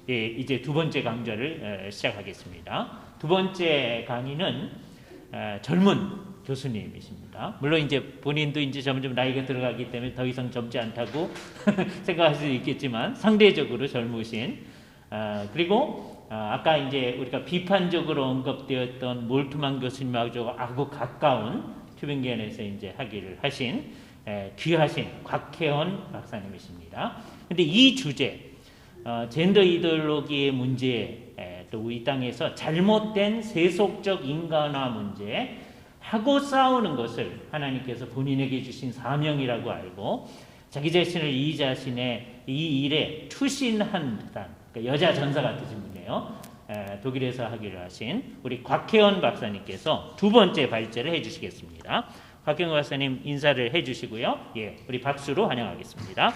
예, 이제 두 번째 강좌를 시작하겠습니다. 두 번째 강의는 젊은 교수님이십니다. 물론 이제 본인도 이제 점점 나이가 들어가기 때문에 더 이상 젊지 않다고 생각할 수도 있겠지만 상대적으로 젊으신 그리고 아까 이제 우리가 비판적으로 언급되었던 몰트만 교수님하고 가까운 튜빙겐에서 이제 학위를 하신 귀하신 곽혜원 박사님이십니다. 근데 이 주제 젠더 이데올로기의 문제, 또 이 땅에서 잘못된 세속적 인간화 문제 하고 싸우는 것을 하나님께서 본인에게 주신 사명이라고 알고 자기 자신을 이 자신의 이 일에 투신한 듯한 그러니까 여자 전사가 뜻인 분이에요. 독일에서 학위를 하신 우리 곽혜원 박사님께서 두 번째 발제를 해주시겠습니다. 곽혜원 박사님 인사를 해주시고요. 예, 우리 박수로 환영하겠습니다.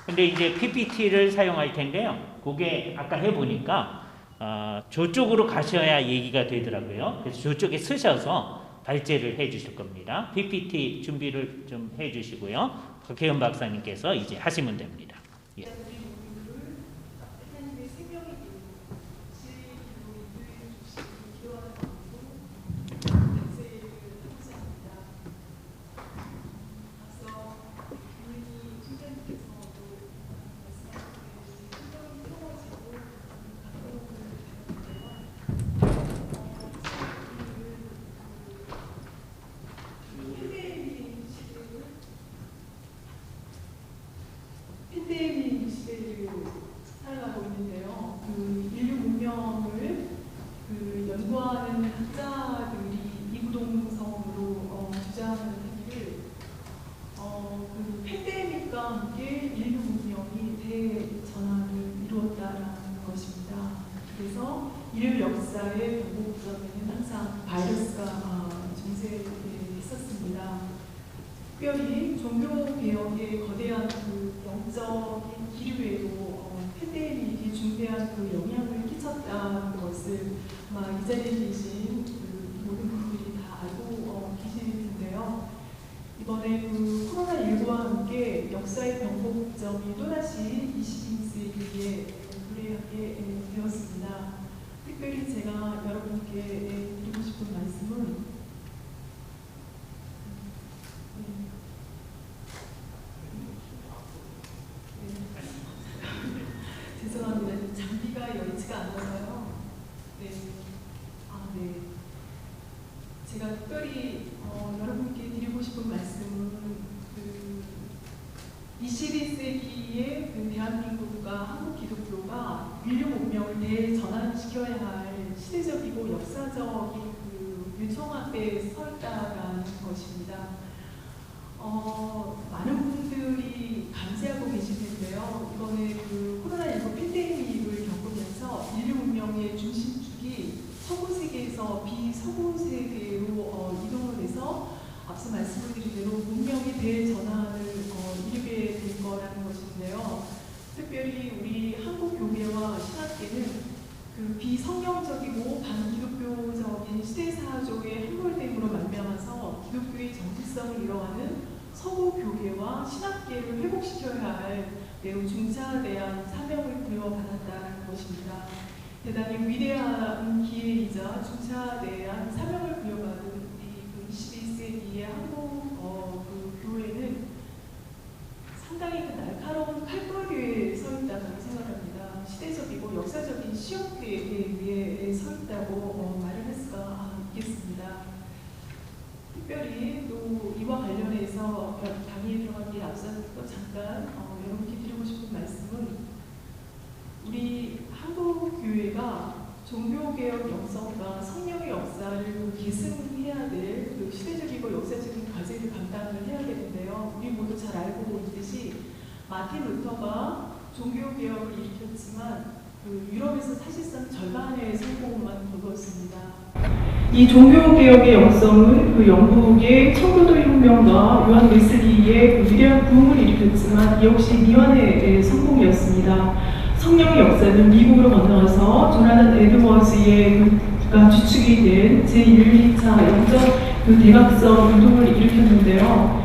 근데 이제 PPT를 사용할 텐데요. 그게 아까 해보니까 저쪽으로 가셔야 얘기가 되더라고요. 그래서 저쪽에 쓰셔서 발제를 해주실 겁니다. PPT 준비를 좀 해주시고요. 곽혜원 박사님께서 이제 하시면 됩니다. 예. 팬데믹 시대를 살아가고 있는데요. 인류 문명을 연구하는 학자들이 이구동성으로 주장하는 얘기를 팬데믹과 함께 인류 문명이 대전환을 이루었다라는 것입니다. 그래서 인류 역사의 변곡점에는 항상 바이러스가 존재했었습니다. 특별히 종교개혁의 거대한 영적인 기류에도 팬데믹이 중대한 영향을 끼쳤다는 것을 아마 이 자리에 계신 모든 분들이 다 알고 계실 텐데요. 이번에 코로나19와 함께 역사의 변곡점이 또다시 21세기에 도래하게 되었습니다. 특별히 제가 여러분께 드리고 싶은 말씀은 죄송합니다. 장비가 여의치가 않아서요. 네. 네. 제가 특별히 여러분께 드리고 싶은 말씀은 21세기의 대한민국과 한국 기독교가 인류 문명을 대전환시켜야 할 시대적이고 역사적인 유통합에 서 있다라는 것입니다. 많은 분들이 감지하고 계실 텐데요. 이번에 코로나19 팬데믹을 겪으면서 인류 문명의 중심축이 서구 세계에서 비서구 세계로 이동을 해서 앞서 말씀드린 대로 문명의 대전환을 이루게 될 거라는 것인데요. 특별히 우리 한국 교회와 신학계는 비성경적이고 반기독교적인 시대사조의 함몰됨으로 말미암아서 기독교의 정체성을 이뤄가는 서구 교회와 신학계를 회복시켜야 할 매우 중차대한 사명을 부여받았다는 것입니다. 대단히 위대한 기회이자 중차대한 사명을 부여받은 이 21세기의 한국 교회는 상당히 날카로운 칼거리에 서 있다고 생각합니다. 시대적이고 역사적인 시험대에 위에 서 있다고 말을 할 수가 있겠습니다. 특별히 또 이와 관련해서 강의에 들어가기에 앞서서 또 잠깐 여러분께 드리고 싶은 말씀은 우리 한국 교회가 종교개혁 역사과 성령의 역사를 계승해야 될 시대적이고 역사적인 과제를 감당을 해야 되는데요. 우리 모두 잘 알고 있듯이 마틴 루터가 종교개혁을 일으켰지만 유럽에서 사실상 절반의 성공만 거두었습니다. 이 종교개혁의 역성은 영국의 청교도 혁명과 요한 웨슬리의 위대한 부흥을 일으켰지만 이 역시 미완의 성공이었습니다. 성령의 역사는 미국으로 건너가서 조나단 에드워즈의 주축이 된 제1, 2차 영적 대각성 운동을 일으켰는데요.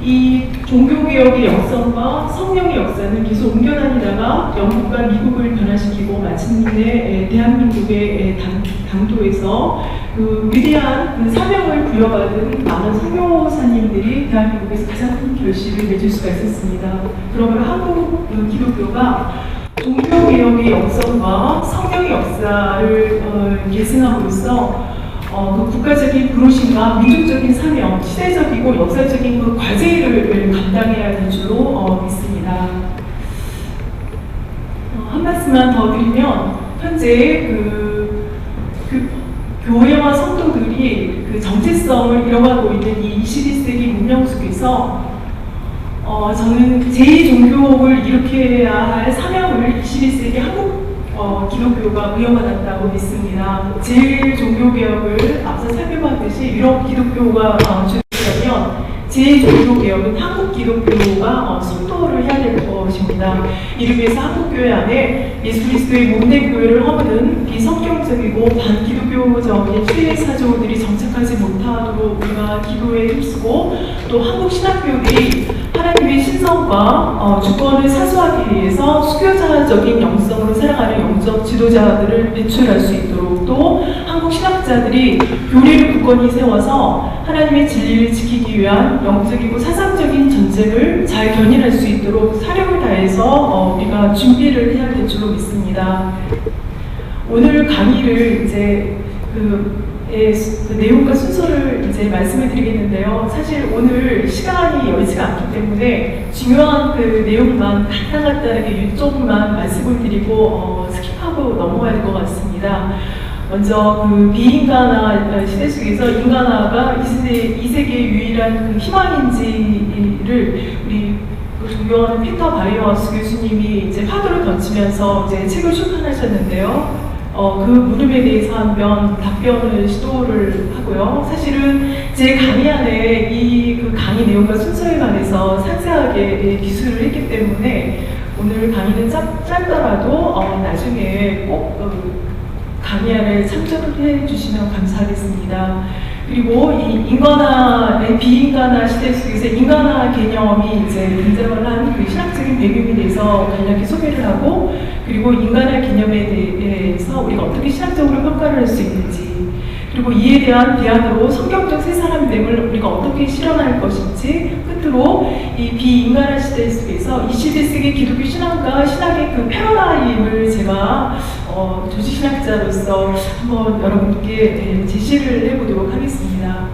이 종교개혁의 역성과 성령의 역사는 계속 옮겨다니다가 영국과 미국을 변화시키고 마침내 대한민국의 당도에서 그 위대한 그 사명을 부여받은 많은 선교사님들이 대한민국에서 가장 큰 결실을 맺을 수가 있었습니다. 그러므로 한국 기독교가 종교개혁의 역성과 성령의 역사를 계승함으로써 그 국가적인 부르심과 민족적인 사명, 시대적이고 역사적인 그 과제를 감당해야 될 줄로 믿습니다. 한 말씀만 더 드리면 현재 그 교회와 성도들이 그 정체성을 잃어가고 있는 이 21세기 문명 속에서 저는 제2종교를 일으켜야 할 사명을 21세기 한국 기독교가 부여받았다고 믿습니다. 제1종교개혁을 앞서 살펴봤듯이 유럽 기독교가 주도하면 제2종교개혁은 한국 기독교가 선도를 해야 될 것입니다. 이를 위해서 한국교회 안에 예수 그리스도의 몸된 교회를 허무는 비성경적이고 반기독교적인 시대사조들이 정착하지 못하도록 우리가 기도에 힘쓰고 또 한국 신학교들이 하나님의 신성과 주권을 사수하기 위해서 수교자적인 영성으로 살아가는 영적 지도자들을 배출할 수 있도록 또 한국 신학자들이 교리를 굳건히 세워서 하나님의 진리를 지키기 위한 영적이고 사상적인 전쟁을 잘 견인할 수 있도록 사력을 다해서 우리가 준비를 해야 될 줄로 믿습니다. 오늘 강의를 이제 그 내용과 순서를 이제 말씀을 드리겠는데요. 사실 오늘 시간이 여의치가 않기 때문에 중요한 그 내용만 간단하게 요점만 말씀을 드리고 스킵하고 넘어가야 될 것 같습니다. 먼저 그 비인간화 시대 속에서 인간화가 이 세계의 유일한 그 희망인지를 우리 존경하는 피터 바이어하우스 교수님이 이제 파도를 던지면서 이제 책을 출판하셨는데요. 그 물음에 대해서 한번 답변을 시도를 하고요. 사실은 제 강의 안에 이 그 강의 내용과 순서에 관해서 상세하게 기술을 했기 때문에 오늘 강의는 짧더라도 나중에 꼭 강의안에 참조를 해주시면 감사하겠습니다. 그리고 이 인간화, 비인간화 시대 속에서 인간화 개념이 이제 등장을 한 그 신학적인 배경에 대해서 간략히 소개를 하고 그리고 인간화 개념에 대해서 우리가 어떻게 신학적으로 평가를 할 수 있는지 그리고 이에 대한 대안으로 성경적 새 사람됨을 우리가 어떻게 실현할 것인지 끝으로 이 비인간화 시대 속에서 21세기 기독교 신앙과 신학의 그 패러다임을 제가 조직신학자로서 한번 여러분께 제시를 해보도록 하겠습니다.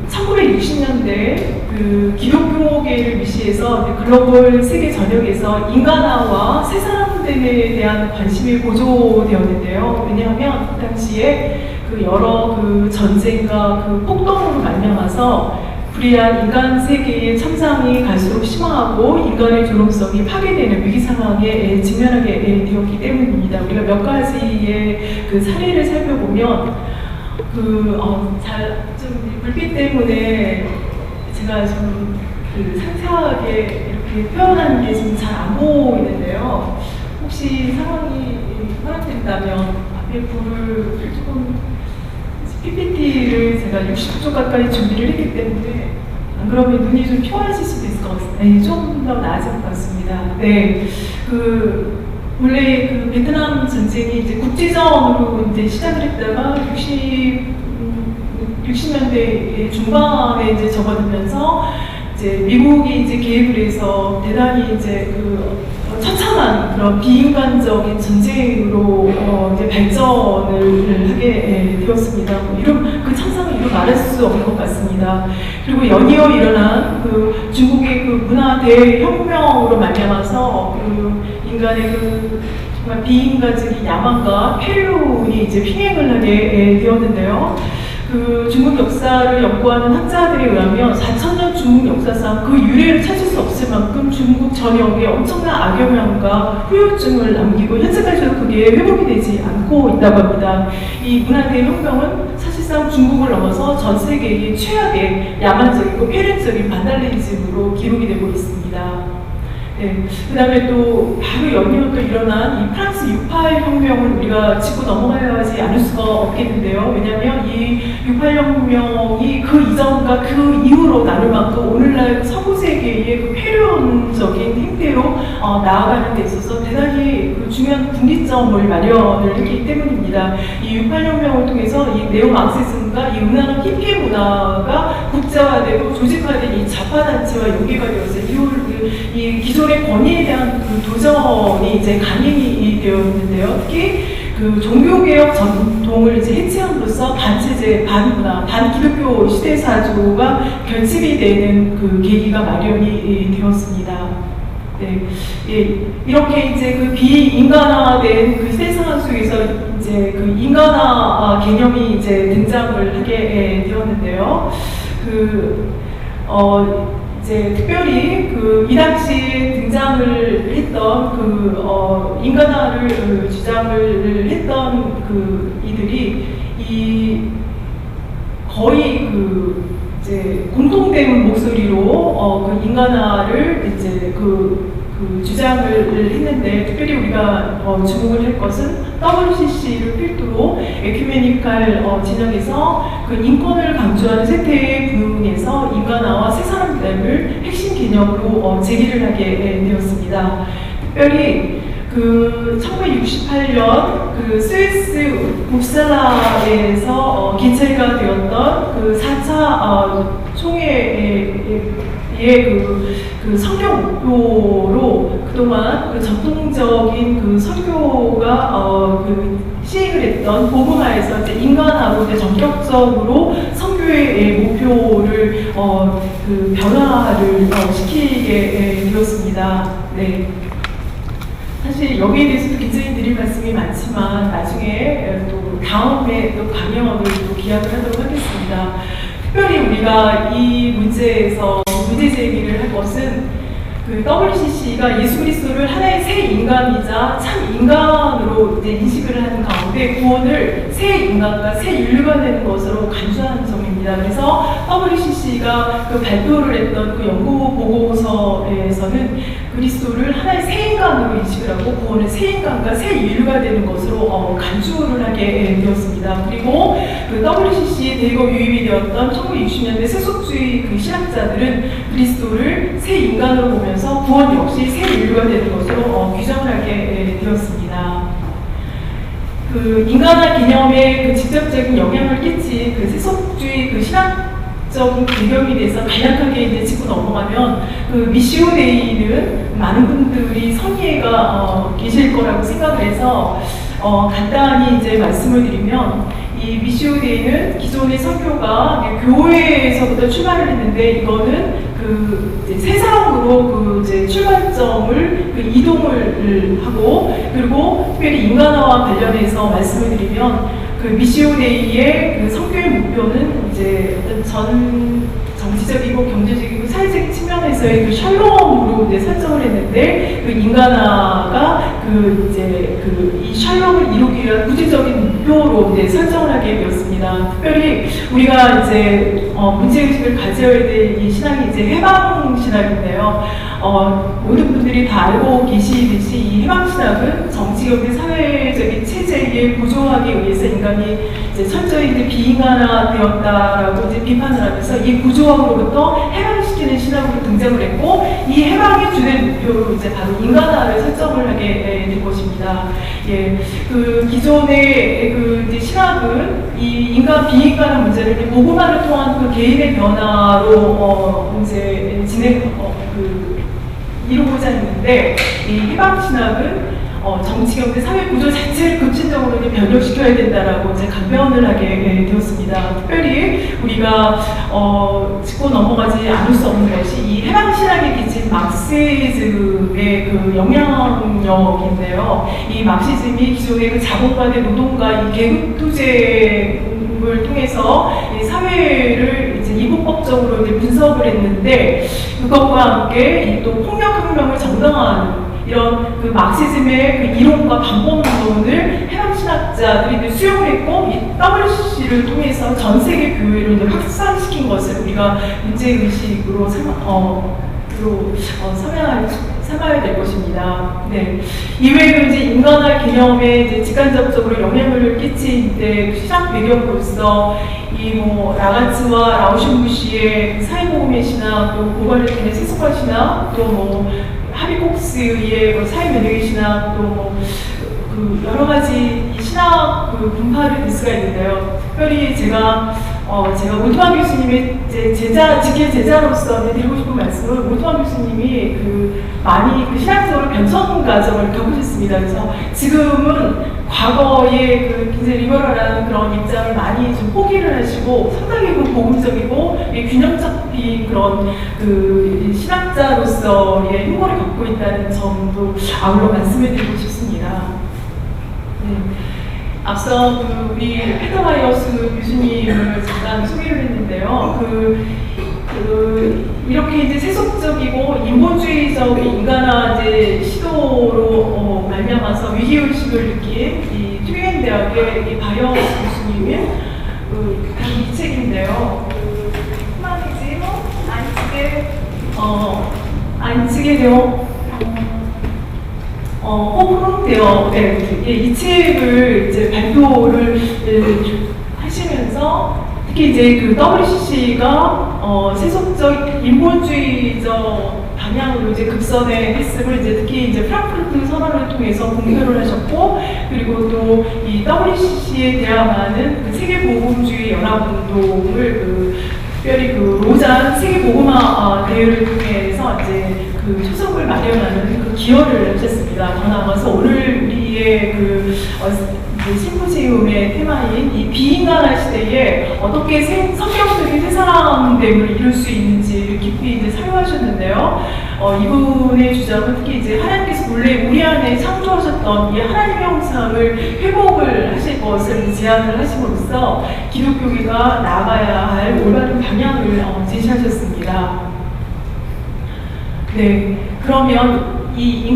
1960년대 그 기독교계를 위시해서 글로벌 세계 전역에서 인간화와 새 사람됨에 대한 관심이 고조되었는데요. 왜냐하면 그 당시에 그 여러 그 전쟁과 그 폭동으로 말미암아서 불의한 인간 세계의 참상이 갈수록 심화하고 인간의 존엄성이 파괴되는 위기 상황에 직면하게 되었기 때문입니다. 우리가 몇 가지의 그 사례를 살펴보면 좀 불빛 때문에 제가 좀 그 상세하게 이렇게 표현하는 게 좀 잘 안 보이는데요. 혹시 상황이 허락된다면 앞에 불을 조금 PPT를 제가 60초 가까이 준비를 했기 때문에 안 그러면 눈이 좀 피곤하실 수도 있을 것 같습니다. 네, 좀 더 나아질 것 같습니다. 네, 원래 그 베트남 전쟁이 이제 국지전으로 이제 시작을 했다가 60년대 중반에 이제 접어들면서 이제 미국이 이제 개입을 해서 대단히 이제 처참한 그런 비인간적인 전쟁으로 이제 발전을 하게 되었습니다. 이런 그 참상을 이루 말할 수 없는 것 같습니다. 그리고 연이어 일어난 그 중국의 그 문화 대혁명으로 말미암아서 인간의 정말 비인간적인 야망과 폐륜이 이제 휘행을 하게 되었는데요. 중국 역사를 연구하는 학자들에 의하면 4,000년 중국 역사상 그 유래를 찾을 수 없을 만큼 중국 전역에 엄청난 악영향과 후유증을 남기고 현재까지도 그게 회복이 되지 않고 있다고 합니다. 이 문화대 혁명은 사실상 중국을 넘어서 전 세계의 최악의 야만적이고 폐륜적인 반달리즘으로 기록이 되고 있습니다. 네. 그 다음에 또 바로 연이어 또 일어난 이 프랑스 68 혁명을 우리가 짚고 넘어가야지 않을 수가 없겠는데요. 왜냐하면 이 68 혁명이 그 이전과 그 이후로 나눌 만큼 오늘날 서구 세계의 그 폐륜적인 행태로 나아가는 데 있어서 대단히 그 중요한 분기점을 마련을 했기 때문입니다. 이 68 혁명을 통해서 이 네오마르크시즘과 이 음란한 히피 문화가 국제화되고 조직화된 이 좌파 단체와 연계가 되어서 이 기존의 권위에 대한 그 도전이 이제 강행이 되어 있는데요. 특히 그 종교개혁 전통을 이제 해체함으로써 반체제, 반문화, 반기독교 시대사조가 결집이 되는 그 계기가 마련이 되었습니다. 네, 예, 이렇게 이제 그 비인간화된 그 시대 상황 속에서 이제 그 인간화 개념이 이제 등장을 하게 되었는데요. 이제 특별히 그 이 당시에 등장을 했던 그 인간화를 주장을 했던 그 이들이 이 거의 그 이제 공통된 목소리로 그 인간화를 이제 그 주장을 했는데 특별히 우리가 주목을 할 것은 WCC를 필두로 에큐메니칼 진영에서 그 인권을 강조하는 세태에 부응해서 인간화와 새 사람됨을 핵심 개념으로 제기를 하게 되었습니다. 특별히 그 1968년 그 스위스 웁살라에서 개최가 되었던 그 4차 총회의 그 선교 목표로 그동안 그 전통적인 그 선교가 그 시행을 했던 복음화에서 이제 인간화로 이제 전격적으로 선교의 목표를 그 변화를 시키게 되었습니다. 네. 사실 여기에 대해서도 굉장히 드릴 말씀이 많지만 나중에 또 다음에 또 강연을 또 기약을 하도록 하겠습니다. 특별히 우리가 이 문제에서 문제 제기를 할 것은 그 WCC가 예수 그리스도를 하나의 새 인간이자 참 인간으로 이제 인식을 하는 가운데 구원을 새 인간과 새 인류가 되는 것으로 간주하는 점입니다. 그래서 WCC가 그 발표를 했던 그 연구 보고서에서는 그리스도를 하나의 새 인간으로 인식을 하고 구원은 새 인간과 새 인류가 되는 것으로 간주를 하게 되었습니다. 그리고 그 WCC에 대거 유입이 되었던 1960년대 세속주의 그 신학자들은 그리스도를 새 인간으로 보면서 구원 역시 새 인류가 되는 것으로 규정을 하게 되었습니다. 그 인간화 개념에 그 직접적인 영향을 끼친 그 세속주의 그 신학적인 배경에 대해서 간략하게 이제 짚고 넘어가면 그 미시오 데이는 많은 분들이 성의가 계실 거라고 생각을 해서 간단히 이제 말씀을 드리면 이 미시오 데이는 기존의 선교가 교회에서부터 출발을 했는데 이거는 그 세상으로 그 이제 출발점을 그 이동을 하고 그리고 특별히 인간화와 관련해서 말씀을 드리면 그 미시오 데이의 그 선교의 목표는 이제 어떤 전 정치적이고 경제적이고 사회적 측면에서의 그 샬롬으로 이제 설정을 했는데 그 인간화가 그 이제 그 이 샬롬을 이루기 위한 구체적인 목표로 이제 설정을 하게 되었습니다. 특별히 우리가 이제 문제의식을 가져야 될 이 신앙이 이제 해방 신학인데요. 모든 분들이 다 알고 계시듯이 이 해방 신학은 정치, 경제, 사회적인 체제에 구조하기 위해서 인간이 이제 철저히 이제 비인간화되었다라고 이제 비판을 하면서 이 구조학으로부터 해방시키는 신학으로 등장을 했고 이 해방의 주된 목표로 이제 바로 인간화를 설정을 하게 된 것입니다. 예, 그 기존의 그 이제 신학은 이 인간 비인간한 문제를 이제 복음화를 통한 그 개인의 변화로 이제 이루고자 했는데 이 해방 신학은 정치, 경제, 사회 구조 자체를 급진적으로 이제 변혁시켜야 된다라고 이제 강변을 하게 되었습니다. 특별히 우리가 짚고 넘어가지 않을 수 없는 것이 이 해방 신학에 끼친 막시즘의 그 영향력인데요. 이 막시즘이 기존의 그 자본가대 노동가 이 계급 투쟁을 통해서 이 사회를 이제 이분법적으로 이제 분석을 했는데 그것과 함께 또 폭력혁명을 정당화하는 이런 그 막시즘의 그 이론과 방법론을 해방신학자들이 수용을 했고 이 WCC를 통해서 전 세계 교회를 이제 확산시킨 것을 우리가 문제의식으로 삼아야 될 것입니다. 네. 이외에도 이제 인간화 개념에 이제 직간접적으로 영향을 끼친 이제 시작 배경으로서 이 뭐 라가츠와 라우슈무시의 사회보험의 신학, 또 고발레틴의 세속화 신학, 또 뭐 하비콕스의 뭐 사회면역의 신학, 또 뭐 그 여러 가지 이 신학 그 분파를 볼 수가 있는데요. 특별히 제가 오토만 교수님의 직계 제자로서 드리고 싶은 말씀은, 오토만 교수님이 많이 신학적으로 변천 과정을 겪으셨습니다. 그래서 지금은 과거에 굉장히 리버럴한 그런 입장을 많이 좀 포기를 하시고 상당히 복음적이고 균형 잡힌 그런 신학자로서의 흉보를 겪고 있다는 점도 아울러 말씀을 드리고 싶습니다. 네. 앞서 우리 페터마이어스 교수님을 잠깐 소개를 했는데요. 이렇게 이제 세속적이고 인본주의적인 인간화 이제 시도로 말미암아서 위기의식을 느낀 이 튜빙 대학의 바이어스 교수님의 이 책인데요. 휴머니즘 안치게 되어 호프론티어, 이 책을 이제 발표를 하시면서 특히 이제 WCC가 세속적 인본주의적 방향으로 이제 급선회 했음을 이제 특히 이제 프랑크푸르트 선언을 통해서 공표를 하셨고, 그리고 또 이 WCC에 대항하는 세계보건주의 연합운동을 특별히 로잔 세계보건화 대회를 통해서 이제 초석을 마련하는 기여를 하셨습니다. 더 나아가서 오늘 우리의 심포지움의 테마인 이 비인간화 시대에 어떻게 성경적인 새사람됨을 이룰 수 있는지를 깊이 이제 사용하셨는데요. 이분의 주장은 특히 이제 하나님께서 원래 우리 안에 창조하셨던 이 하나님의 형상을 회복을 하실 것을 제안을 하심으로써 기독교계가 나아가야 할 올바른 방향을 제시하셨습니다. 네, 그러면 이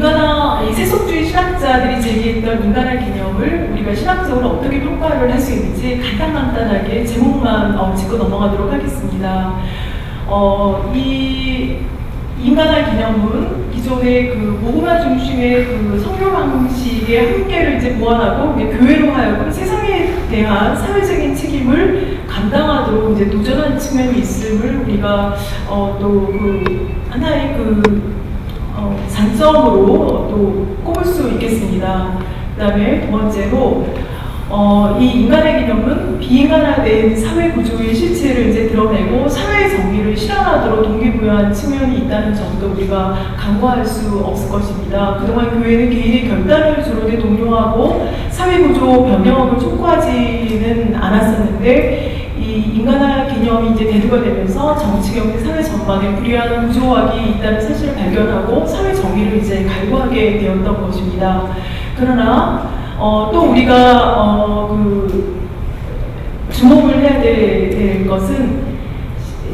세속주의 신학자들이 제기했던 인간화 개념을 우리가 신학적으로 어떻게 평가를 할 수 있는지 간단하게 제목만 짚고 넘어가도록 하겠습니다. 이 인간화 개념은 기존의 모험화 중심의 성교 방식의 한계를 이제 보완하고 교회로 하여금 세상에 대한 사회적인 책임을 감당하도록 이제 도전한 측면이 있음을 우리가 또 하나의 장점으로 또 꼽을 수 있겠습니다. 그 다음에 두 번째로 이 인간의 개념은 비인간화된 사회 구조의 실체를 이제 드러내고 사회의 정의를 실현하도록 동기부여한 측면이 있다는 점도 우리가 간과할 수 없을 것입니다. 그동안 교회는 개인의 결단을 주로 동요하고 사회 구조 변형을 촉구하지는 않았었는데, 이 인간화 개념이 이제 대두가 되면서 정치, 경제, 사회 전반에 불이한 구조학이 있다는 사실을 발견하고 사회 정의를 이제 갈구하게 되었던 것입니다. 그러나 또 우리가 주목을 해야 될 것은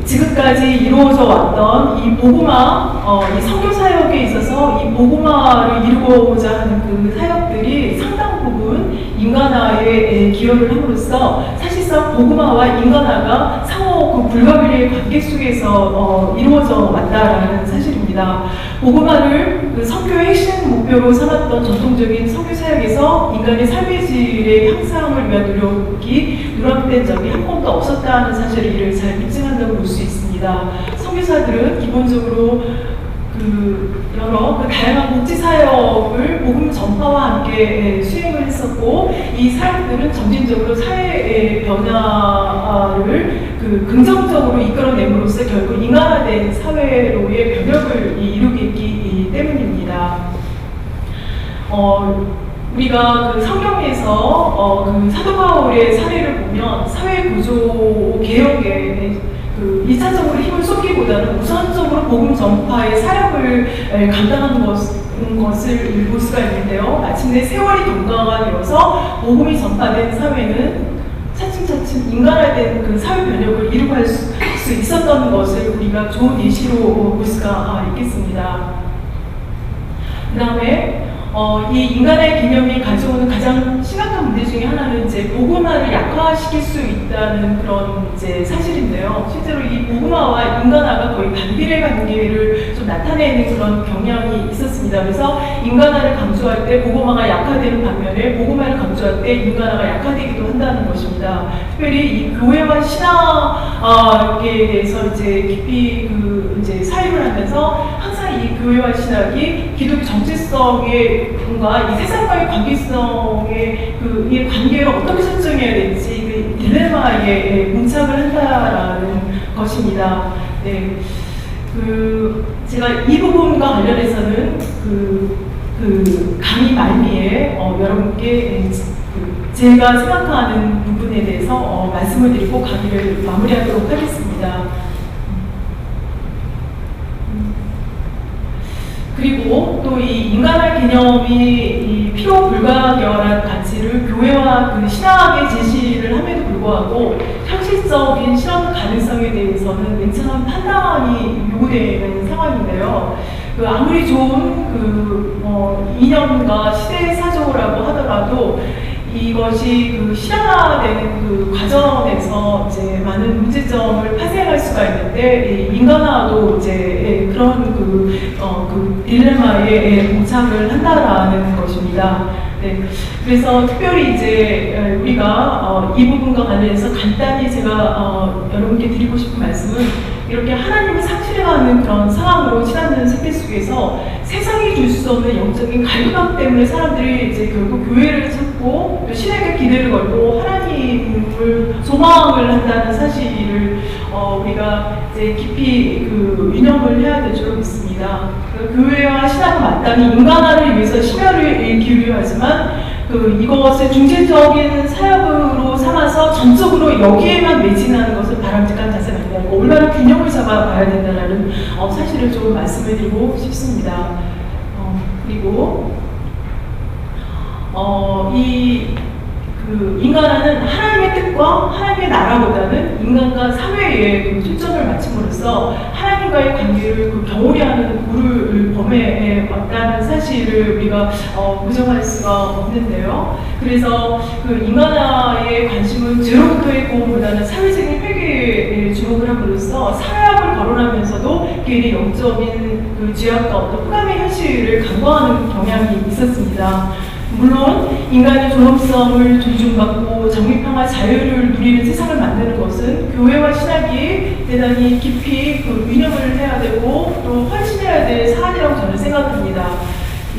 지금까지 이루어져 왔던 이 복음화, 이 선교 사역에 있어서 이 복음화를 이루고자 하는 사역들이 상당 부분 인간화에 기여를 함으로써 사실상 복음화와 인간화가 상호 불가분리의 관계 속에서 이루어져 왔다라는 사실입니다. 복음화를 선교의 핵심 목표로 삼았던 전통적인 선교 사역에서 인간의 삶의 질의 향상을 위한 노력이 누락된 적이 한 번도 없었다는 사실을 이를 잘 입증한다고 볼 수 있습니다. 선교사들은 기본적으로 여러 다양한 복지 사역을 복음 전파와 함께 수행을 했었고, 이 사역들은 점진적으로 사회의 변화를 긍정적으로 이끌어냄으로써 결국 인간화된 사회로의 변혁을 이루겠기 때문입니다. 우리가 성경에서 사도 바울의 사례를 보면 사회 구조 개혁에 1차적으로 힘을 쏟기보다는 우선적으로 복음 전파의 사역을 감당하는 것을 볼 수가 있는데요. 마침내 세월이 경과가 되어서 복음이 전파된 사회는 차츰차츰 인간화된 사회 변혁을 이루어갈 수 있었던 것을 우리가 좋은 예시로 볼 수가 있겠습니다. 그 다음에 이 인간의 개념이 가져오는 가장 심각한 문제 중에 하나는 이제 복음화를 약화시킬 수 있다는 그런 이제 사실인데요. 실제로 이 복음화와 인간화가 거의 반비례 관계를 좀 나타내는 그런 경향이 있었습니다. 그래서 인간화를 강조할 때 복음화가 약화되는 반면에 복음화를 강조할 때 인간화가 약화되기도 한다는 것입니다. 특별히 이 교회와 신학에 대해서 이제 깊이 이제 사유를 하면서 항상 이 교회와 신학이 기독교 정체성의 뭔가 이 세상과의 관계성의 이 관계를 어떻게 설정해야 될지 그 딜레마에 봉착을 한다라는 것입니다. 네, 제가 이 부분과 관련해서는 강의 말미에 여러분께 제가 생각하는 부분에 대해서 말씀을 드리고 강의를 마무리하도록 하겠습니다. 그리고 또 이 인간의 개념이 이 필요 불가결한 가치를 교회와 그 신학에 제시를 함에도 불구하고 현실적인 실현 가능성에 대해서는 냉철한 판단이 요구되는 상황인데요. 아무리 좋은 이념과 시대 사조라고 하더라도 이것이 실현화되는 과정에서 이제 많은 문제점을 파생할 수가 있는데 인간화도 이제 그런 딜레마에 봉착을 한다라는 것입니다. 네, 그래서 특별히 이제 우리가 이 부분과 관련해서 간단히 제가 여러분께 드리고 싶은 말씀은 이렇게 하나님을 상실해가는 그런 상황으로 치닫는 세계 속에서 세상이 줄 수 없는 영적인 갈급함 때문에 사람들이 이제 결국 교회를 찾고 또 신에게 기대를 걸고 하나님을 소망을 한다는 사실을 우리가 이제 깊이 유념을 해야 될 줄 믿습니다. 교회와 신학은 마땅히 인간화를 위해서 심혈을 기울여야 하지만 이것을 중심적인 사역으로 삼아서 전적으로 여기에만 매진하는 것은 바람직한 자세가 아니고 올바른 균형을 잡아가야 된다는 사실을 좀 말씀을 드리고 싶습니다. 그리고 인간화는 하나님의 뜻과 하나님의 나라보다는 인간과 사회의 초점을 맞춤으로써 하나님과의 관계를 경홀히 하는 불을 범해 왔다는 사실을 우리가 부정할 수가 없는데요. 그래서 인간화의 관심은 제로부터의 구원보다는 사회적인 회개에 주목을 함으로써 사회학을 거론하면서도 개인의 영적인 죄악과 어떤 흑암의 현실을 간과하는 경향이 있었습니다. 물론 인간의 존엄성을 존중받고 정의평화 자유를 누리는 세상을 만드는 것은 교회와 신학이 대단히 깊이 균형을 해야 되고 또 헌신해야 될 사안이라고 저는 생각합니다.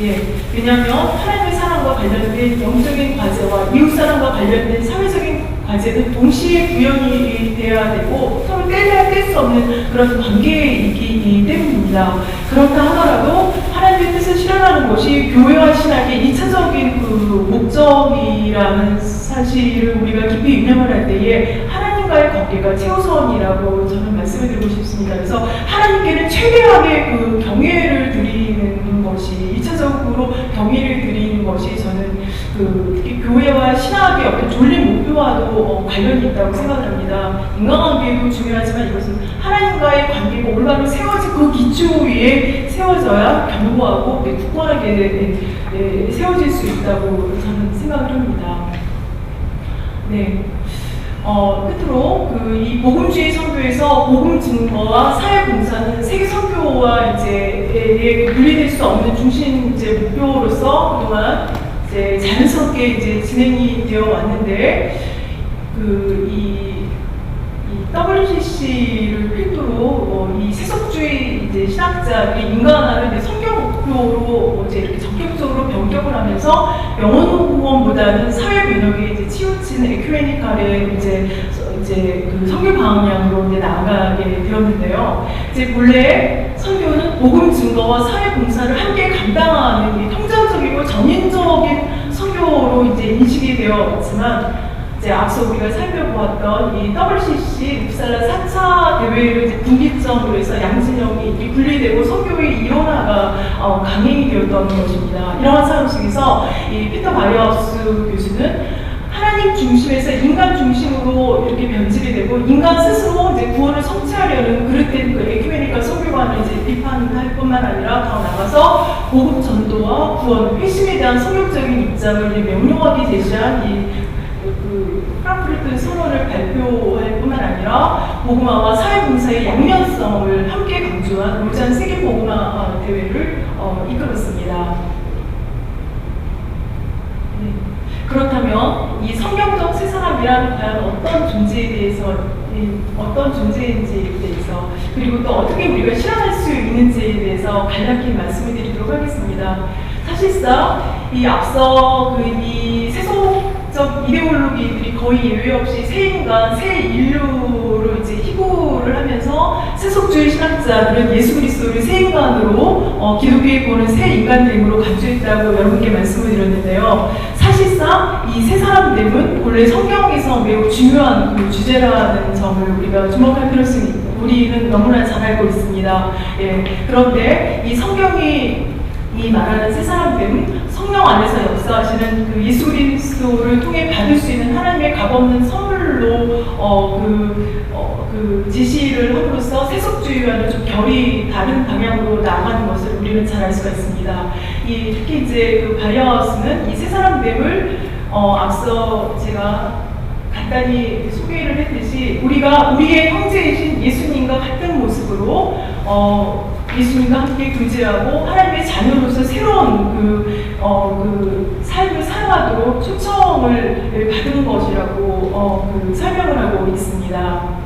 예, 왜냐하면 하나님의 사랑과 관련된 영적인 과제와 이웃사랑과 관련된 사회적인 과제는 동시에 구현이 되어야 되고 서로 뗄래야 뗄 수 없는 그런 관계이기 때문입니다. 그렇다 하더라도 하나님의 뜻을 실현하는 것이 교회와 신학의 2차적인 목적이라는 사실을 우리가 깊이 유념을 할 때에 하나님과의 관계가 최우선이라고 저는 말씀을 드리고 싶습니다. 그래서 하나님께는 최대한의 경외를 드리는 것이 2차적으로 경외를 드리는 것이 저는 특히 교회와 신학의 어떤 존립 목표와도 관련이 있다고 생각합니다. 인간관계도 중요하지만 이것은 하나님과의 관계가 올바로 세워진 그 기초 위에 세워져야 견고하고 굳건하게 세워질 수 있다고 저는 생각을 합니다. 네. 끝으로 이 복음주의 선교에서 복음 증거와 사회 봉사는 세계 선교와 이제 분리될 수 없는 중심 이제 목표로서 그동안 이제 자연스럽게 이제 진행이 되어 왔는데 이 WCC를 필두로 이 세속주의 이제 신학자들이 인간화를 이제 성경 목표로 이제 이렇게 적극적으로 변경을 하면서 영혼 구원보다는 사회 변혁에 이제 치우친 에큐메니칼의 이제 선교 방향으로 이제 나아가게 되었는데요. 이제 본래 선교는 복음 증거와 사회 봉사를 함께 감당하는 이 통장적이고 전인적인 선교로 이제 인식이 되었지만. 이제 앞서 우리가 살펴보았던 이 WCC 룹살라 4차 대회를 이제 분기점으로 해서 양진영이 분리되고 선교의 이론화가 강행이 되었던 것입니다. 이러한 상황 속에서 이 피터 바이어하우스 교수는 하나님 중심에서 인간 중심으로 이렇게 변질이 되고 인간 스스로 이제 구원을 성취하려는 그릇된 그 에큐메니컬 선교관을 이제 비판할 뿐만 아니라 더 나가서 복음 전도와 구원, 회심에 대한 성경적인 입장을 이제 명료하게 제시한 그 프랑크푸르트 선언을 발표할 뿐만 아니라 복음화와 사회봉사의 양면성을 함께 강조한 로잔 세계복음화 대회를 이끌었습니다. 네. 그렇다면 이 성경적 새 사람이란 과연 어떤 존재에 대해서 어떤 존재인지에 대해서 그리고 또 어떻게 우리가 실현할 수 있는지에 대해서 간략히 말씀을 드리도록 하겠습니다. 사실상 이 앞서 이 세속적 이데올로기들이 거의 예외 없이 새 인간, 새 인류로 이제 희구를 하면서 세속주의 신학자들은 예수 그리스도를 새 인간으로 기독교에 보는 새 인간됨으로 간주했다고 여러분께 말씀을 드렸는데요. 사실상 이 새 사람됨은 본래 성경에서 매우 중요한 그 주제라는 점을 우리가 주목할 필요성이 있고 우리는 너무나 잘 알고 있습니다. 예, 그런데 이 성경이 말하는 새 사람됨은 성령 안에서 역사하시는 그 예수 그리스도를 통해 받을 수 있는 하나님의 값없는 선물로 그 제시를 함으로써 세속주의와는 좀 결이 다른 방향으로 나아가는 것을 우리는 잘 알 수가 있습니다. 특히 이제 그 바이하우스는 이 새 사람됨을 앞서 제가 간단히 소개를 했듯이 우리의 형제이신 예수님과 같은 모습으로 예수님과 함께 교제하고 하나님의 자녀로서 새로운 그 삶을 살아가도록 초청을 받은 것이라고 설명을 하고 있습니다.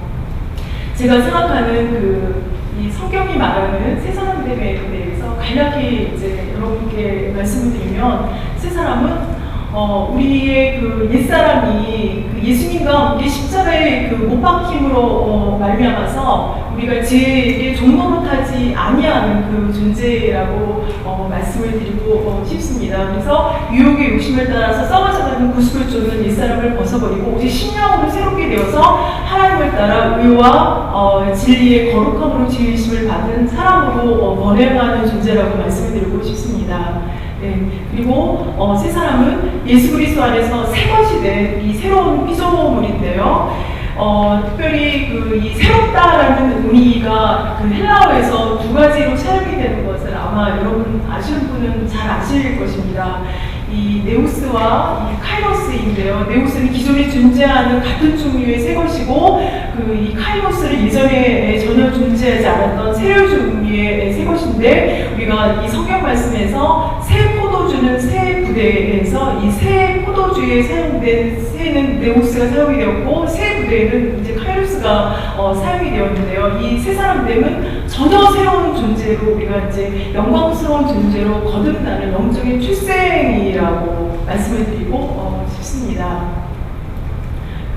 제가 생각하는 이 성경이 말하는 새 사람됨에 대해서 간략히 이제 여러분께 말씀을 드리면 새 사람은 우리의 그 옛사람이 그 예수님과 함께 십자가의 그 못 박힘으로 말미암아서 우리가 죄에게 종노릇하지 아니하는 그 존재라고 말씀을 드리고 싶습니다. 그래서 유혹의 욕심을 따라서 썩어져가는 구습을 쫓는 옛사람을 벗어버리고 오직 신령으로 새롭게 되어서 하나님을 따라 의와 진리의 거룩함으로 지으심을 받은 사람으로 번영하는 존재라고 말씀을 드리고 싶습니다. 네, 그리고 새 사람은 예수 그리스도 안에서 새 것이 된 이 새로운 피조물인데요. 특별히 이 새롭다라는 의미가 그 헬라어에서 두 가지로 사용이 되는 것을 아마 여러분 아시는 분은 잘 아실 것입니다. 이 네우스와 이 카이로스인데요. 네우스는 기존에 존재하는 같은 종류의 새 것이고 이 카이로스를 예전에 전혀 존재하지 않았던 새로운 종류의 새 것인데 우리가 이 성경 말씀에서 새 포도주는 새 부대에서 이 새 포도주에 사용된 새는 네우스가 사용이 되었고 새 부대에는 이제 카이로스가 사용이 되었는데요. 이 새 사람됨은 전혀 새로운 존재로 우리가 이제 영광스러운 존재로 거듭나는 영적인 출생이라고 말씀을 드리고 싶습니다.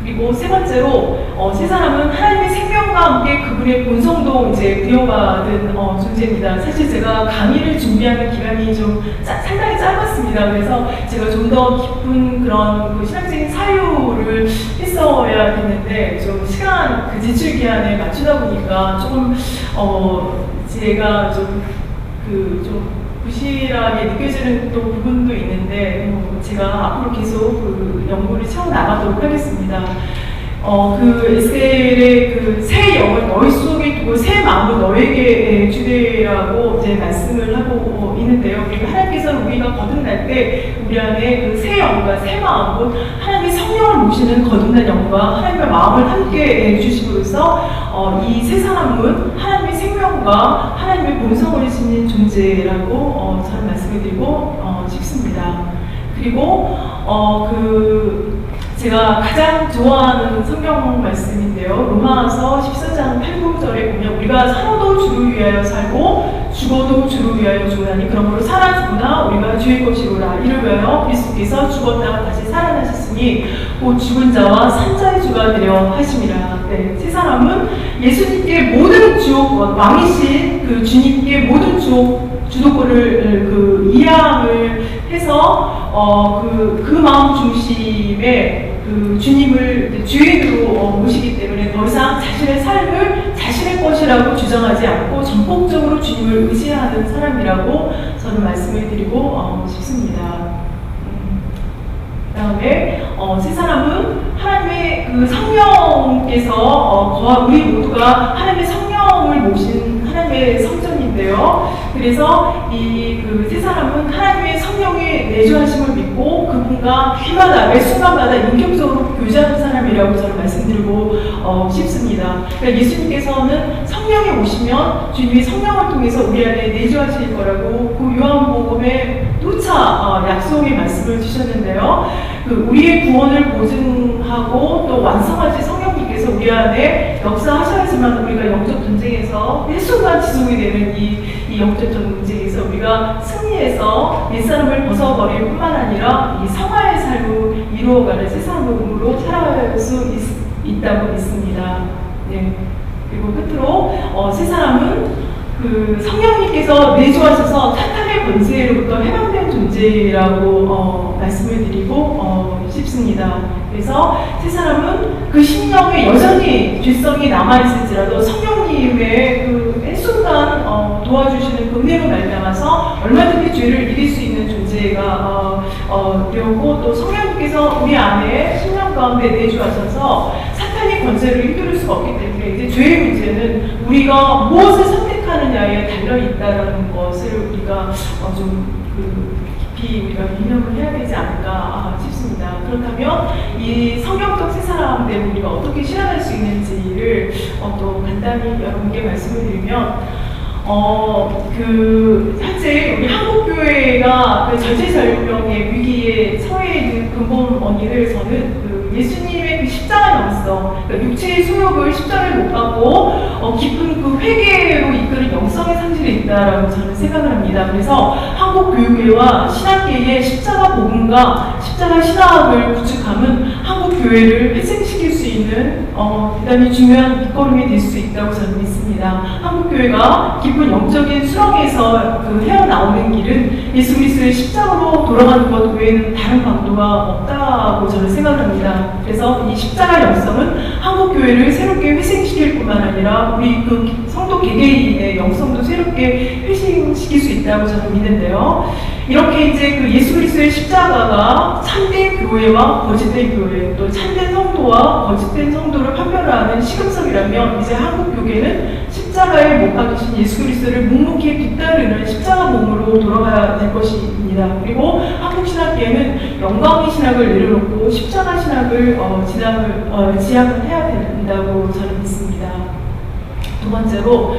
그리고 세 번째로 새 사람은 하나님의 생명과 함께 그분의 본성도 이제 부여받은 존재입니다. 사실 제가 강의를 준비하는 기간이 좀 상당히 짧았습니다. 그래서 제가 좀 더 깊은 그런 신학적인 사유를 했어야 됐는데 좀 시간 제출 기한에 맞추다 보니까 조금 제가 좀 부실하게 느껴지는 또 부분도 있는데 제가 앞으로 계속 연구를 채워나가도록 하겠습니다. 에스겔의 새 영을 너희 속에 두고 새 마음을 너에게 주되라고 이제 말씀을 하고 있는데요. 그리고 하나님께서는 우리가 거듭날 때 우리 안에 새 영과 새 마음, 하나님의 성령을 모시는 거듭난 영과 하나님의 마음을 함께 주심으로써 이 새 사람은 하나님의 생명과 하나님의 본성을 지닌 존재라고 저는 말씀을 드리고 싶습니다. 그리고 제가 가장 좋아하는 성경 말씀인데요. 로마서 14장 8, 9절에 보면 우리가 살아도 주를 위하여 살고 죽어도 주를 위하여 죽으나니 그러므로 살아 죽으나 우리가 주의 것이로라. 이를 위하여 그리스도께서 죽었다가 다시 살아나셨으니 곧 죽은 자와 산 자의 주가 되려 하심이라. 네, 세 사람은 예수님께 모든 주도권, 왕이신 주님께 모든 주도권을 이해함을 해서 그 마음 중심에 주님을 주인으로 모시기 때문에 더 이상 자신의 삶을 자신의 것이라고 주장하지 않고 전폭적으로 주님을 의지하는 사람이라고 저는 말씀을 드리고 싶습니다. 그 다음에 세 사람은 하나님의 그 성령께서 우리 모두가 하나님의 성령을 모신 하나님의 성전인데요. 그래서 이 그 세 사람은 하나님의 성령의 내주하심을 믿고 그분과 해마다 매 순간마다 인격적으로 교제하는 사람이라고 저는 말씀드리고 싶습니다. 그러니까 예수님께서는 성령이 오시면 주님이 성령을 통해서 우리 안에 내주하실 거라고 그 요한복음에 누차 약속의 말씀을 주셨는데요. 그 우리의 구원을 보증하고 또 완성하실 성령님께서 우리 안에 역사하셔야지만 우리가 영적 전쟁에서 일순간 지속이 되는 이 영적 전쟁에서 우리가 승리해서 옛사람을 벗어버릴 뿐만 아니라 이 성화의 삶을 이루어가는 세상 복음으로 살아갈 수 있다고 믿습니다. 네. 그리고 끝으로 세 사람은 그 성령님께서 내주하셔서 사탄의 권세로부터 해방된 존재라고 말씀을 드리고 싶습니다. 그래서 세 사람은 그 심령에 여전히 죄성이 남아있을지라도 성령님의 그 일순간 도와주시는 그 은혜로 말미암아서 얼마든지 죄를 이길 수 있는 존재가 되었고 또 성령님께서 우리 안에 심령 가운데 내주하셔서 사탄의 권세를 휘두를 수가 없기 때문에 이제 죄의 문제는 우리가 무엇을 선택하느냐에 달려있다는 것을 우리가 좀 깊이 우리가 유념을 해야 되지 않을까 싶습니다. 그렇다면 이 성경적 세 사람들 우리가 어떻게 실현할 수 있는지를 또 간단히 여러분께 말씀을 드리면 현재 우리 한국교회가 그 전체전염병의 위기에 처해 있는 근본 원인을 저는 예수님의 그 십자가 영성, 그러니까 육체의 소욕을 십자가를 못 받고 깊은 그 회개로 이끄는 영성의 상실이 있다라고 저는 생각을 합니다. 그래서 한국 교육계와 신학계의 십자가 복음과 십자가 신학을 구축함은 한국 교회를 회생시킬 수 있는 대단히 중요한 밑거름이 될 수 있다고 저는 믿습니다. 한국 교회가 깊은 영적인 수렁에서 그 헤어나오는 길은 예수 그리스도의 십자가로 돌아가는 것 외에는 다른 방도가 없다고 저는 생각합니다. 그래서 이 십자가 영성은 한국 교회를 새롭게 회생시킬 뿐만 아니라 우리 그 성도 개개인의 영성도 새롭게 회생시킬 수 있다고 저는 믿는데요. 이렇게 이제 그 예수 그리스도의 십자가가 참된 교회와 거짓된 교회, 또 참된 성도와 거짓된 성도를 판별하는 시금석이라면 이제 한국 교회는 십자가에 못 박히신 예수 그리스도를 묵묵히 뒤따르는 십자가 몸으로 돌아가야 될 것입니다. 그리고 한국 신학계는 영광의 신학을 내려놓고 십자가 신학을 지향을 해야 된다고 저는 믿습니다. 두 번째로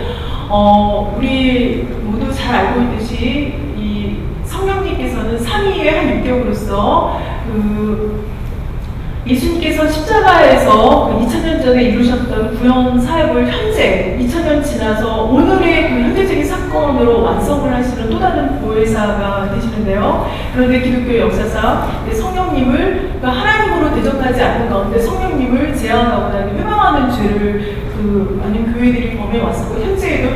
우리 모두 잘 알고 있듯이 이 성령님께서는 삼위의 한 인격으로서 예수님께서 십자가에서 2000년 전에 이루셨던 구원 사역을 현재 2000년 지나서 오늘의 그 현재적인 사건으로 완성을 하시는 또 다른 보혜사가 되시는데요. 그런데 기독교 역사상 성령님을 그러니까 하나님으로 대접하지 않는 가운데 성령님을 제한하거나 회방하는 죄를 많은 교회들이 범해왔었고 현재에도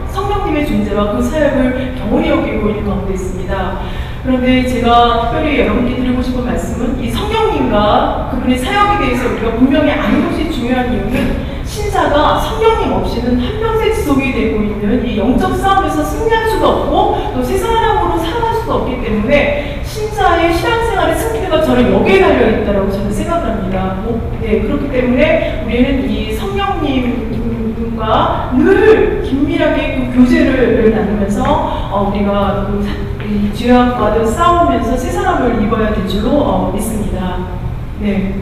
성령님의 존재와 그 사역을 경홀히 여기고 있는 가운데 있습니다. 그런데 제가 특별히 여러분께 드리고 싶은 말씀은 이 성령님과 그분의 사역에 대해서 우리가 분명히 아는 것이 중요한 이유는 신자가 성령님 없이는 한평생 지속이 되고 있는 이 영적 싸움에서 승리할 수도 없고 또 새 사람으로 살아갈 수도 없기 때문에 신자의 신앙생활의 승리가 저는 여기에 달려있다고 저는 생각을 합니다. 네, 그렇기 때문에 우리는 이 성령님과 늘 긴밀하게 그 교제를 나누면서 우리가 이 죄악과도 싸우면서 새 사람을 입어야 될 줄로 믿습니다. 네.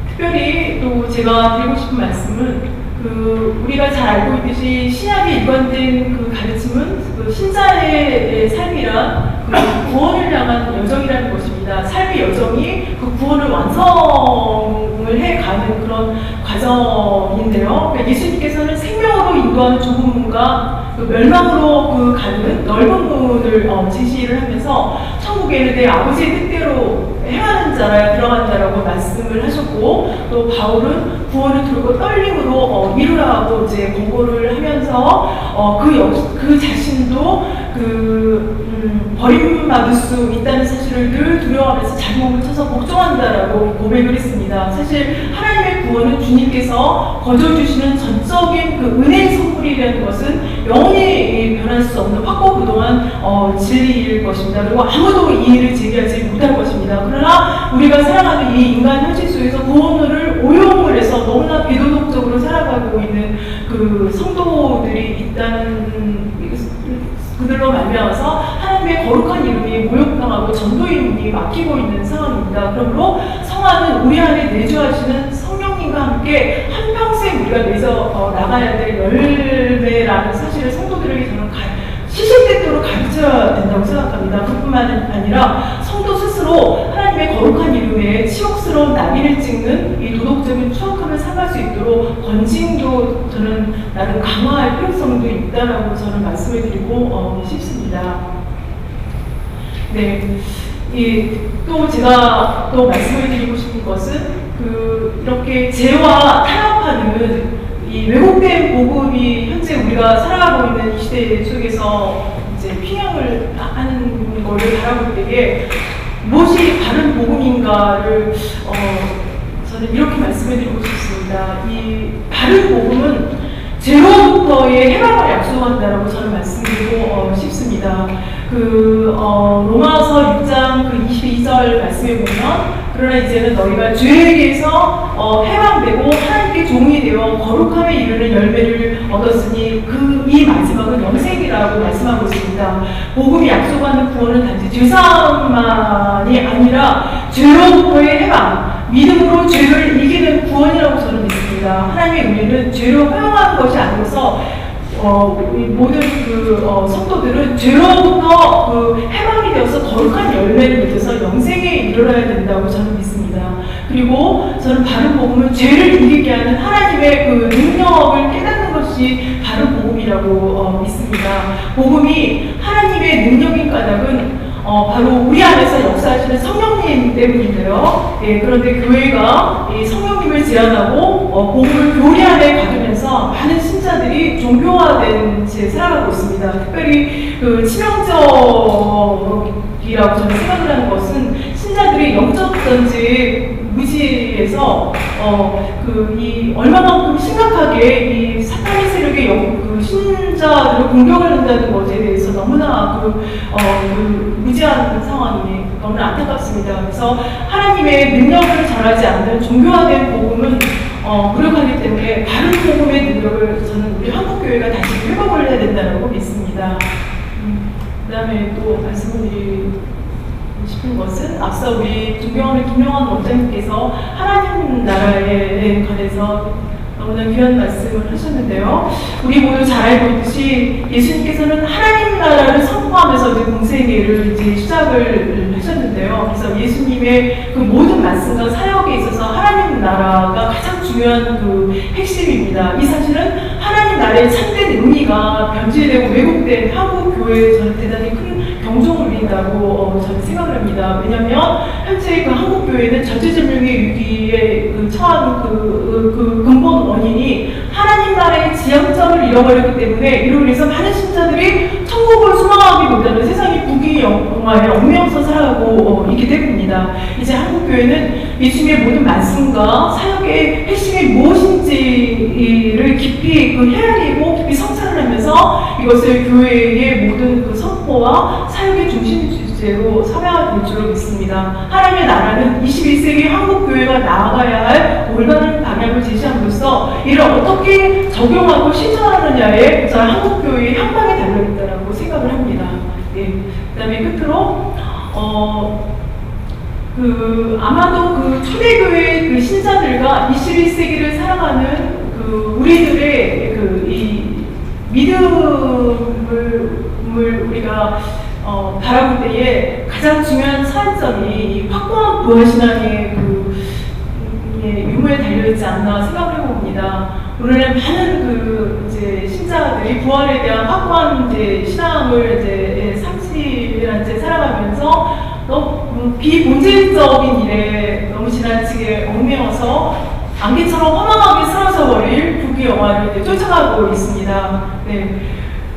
특별히 또 제가 드리고 싶은 말씀은 우리가 잘 알고 있듯이 신약에 일관된 그 가르침은 신자의 삶이란 구원을 향한 여정이라는 것입니다. 삶의 여정이 그 구원을 완성을 해가는 그런 과정인데요. 그러니까 예수님께서는 생명으로 인도하는 좁은 문과 멸망으로 가는 넓은 문을 제시를 하면서 천국에는 내 아버지의 뜻대로 행하는 자라야 들어간다라고 말씀을 하셨고 또 바울은 구원을 두고 떨림으로 이루라고 이제 권고를 하면서 그 자신도 버림받을 수 있다는 사실을 늘 두려워하면서 자기 몸을 쳐서 복종한다라고 고백을 했습니다. 사실 하나님의 구원은 주님께서 거저주시는 전적인 그 은혜의 선물이라는 것은 영원히 변할 수 없는 확고부동한 진리일 것입니다. 그리고 아무도 이의를 제기하지 못할 것입니다. 그러나 우리가 살아가는 이 인간 현실 속에서 구원을 오용을 해서 너무나 비도덕적으로 살아가고 있는 그 성도들이 있다는 그들로 말미암아서 하나님의 거룩한 이름이 모욕당하고 전도인이 막히고 있는 상황입니다. 그러므로 성화는 우리 안에 내주하시는 성령님과 함께 한평생 우리가 내서 나가야 될 열매라는 사실을 성도들에게 저는 시시때때로 가르쳐야 된다고 생각합니다. 그뿐만 아니라 성도 스스로 하나님의 거룩한 이름에 치욕스러운 낙인을 찍는 이 도덕적인 추악함을 삼할 수 있도록 권징도 저는 나름 강화할 필요성도 있다라고 저는 말씀을 드리고 싶습니다. 네, 또 제가 또 말씀을 드리고 싶은 것은 이렇게 죄와 타협하는 이 왜곡된 복음이 현재 우리가 살아가고 있는 이 시대 속에서 이제 피양을 하는 것을 바라볼 때에 무엇이 바른 복음인가를 저는 이렇게 말씀을 드리고 싶습니다. 이 바른 복음은 죄로부터의 해방을 약속한다라고 저는 말씀드리고 싶습니다. 로마서 6장 22절 말씀에 보면 그러나 이제는 너희가 죄에게서 해방되고 하나님께 종이 되어 거룩함에 이르는 열매를 얻었으니 이 마지막은 영생이라고 말씀하고 있습니다. 복음이 약속하는 구원은 단지 죄사함만이 아니라 죄로부터의 해방, 믿음으로 죄를 이기는 구원이라고 저는 믿습니다. 하나님의 은혜는 죄로 허용한 것이 아니어서 모든 성도들은 죄로부터 해방이 되어서 거룩한 열매를 맺어서 영생에 이르러야 된다고 저는 믿습니다. 그리고 저는 바른 복음은 죄를 이기게 하는 하나님의 능력을 깨닫는 것이 바른 복음이라고 믿습니다. 복음이 하나님의 능력인 까닭은 바로 우리 안에서 역사하시는 성령님 때문인데요. 그런데 교회가 성령님을 제안하고 복음을 교리 안에 가두면서 많은 신자들이 종교화된 채 살아가고 있습니다. 특별히 치명적이라고 저는 생각을 하는 것은 신자들이 영적 전쟁 무지에서 얼마만큼 심각하게 이 사탄의 세력의 신자들을 공격을 한다는 것에 대해서 너무나 무지한 상황이 너무나 안타깝습니다. 그래서 하나님의 능력을 전하지 않는 종교화된 복음은 부족하기 때문에 바른 복음의 능력을 저는 우리 한국교회가 다시 회복을 해야 된다고 믿습니다. 그 다음에 또 말씀을 드리고 싶은 것은 앞서 우리 존경하는 김영환 원장님께서 하나님 나라에 관해서 너무나 귀한 말씀을 하셨는데요. 우리 모두 잘 알고 있듯이 예수님께서는 하나님 나라를 선포하면서 이제 공생애를 이제 시작을 하셨는데요. 그래서 예수님의 그 모든 말씀과 사역에 있어서 하나님 나라가 가장 중요한 핵심입니다. 이 사실은 하나님 나라의 참된 의미가 변질되고 왜곡된 한국 교회에 저는 대단히 큰 경종을 울린다고 저는 생각을 합니다. 왜냐하면 현재 한국 교회는 전체질병의 위기에 처한 근본 원인이 하나님 나라의 지향점을 잃어버렸기 때문에 이로 인해서 많은 신자들이 천국을 소망하기보다는 세상의 부귀영화에 얽매여서 살아가고 있기 때문입니다. 이제 한국 교회는 예수님의 모든 말씀과 사역의 핵심이 무엇인지를 깊이 헤아리고 깊이 성찰을 하면서 이것을 교회의 모든 선포와 사역의 중심 주제로 삼아야 될 줄로 믿습니다. 하나님의 나라는 21세기 한국 교회가 나아가야 할 올바른 방향을 제시함으로써 이를 어떻게 적용하고 실천하느냐에 한국 교회의 향방이 달려 있다라고 생각을 합니다. 그다음에 끝으로 아마도 초대교회 신자들과 21세기를 살아가는 우리들의 이 믿음을 우리가 바라볼 때에 가장 중요한 차이점이 확고한 부활신앙의 유무에 달려있지 않나 생각을 해봅니다. 오늘은 많은 이제 신자들이 부활에 대한 확고한 이제 신앙을 상실한 채 살아가면서 너무 비본질적인 일에 너무 지나치게 얽매여서 안개처럼 허망하게 쓰러져 버릴 부귀영화를 쫓아가고 있습니다.